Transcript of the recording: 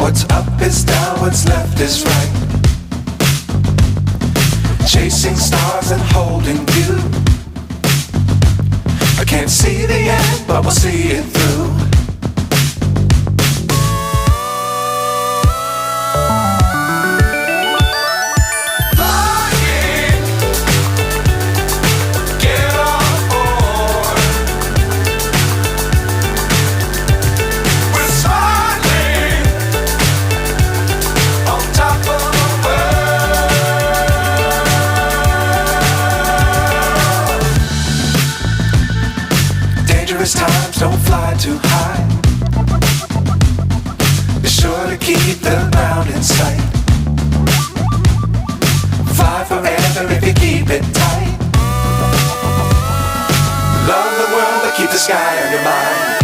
What's up is down, what's left is right. Chasing stars and holding you. I can't see the end, but we'll see it through. Dangerous times, don't fly too high. Be sure to keep the ground in sight. Fly forever if you keep it tight. Love the world, but keep the sky on your mind.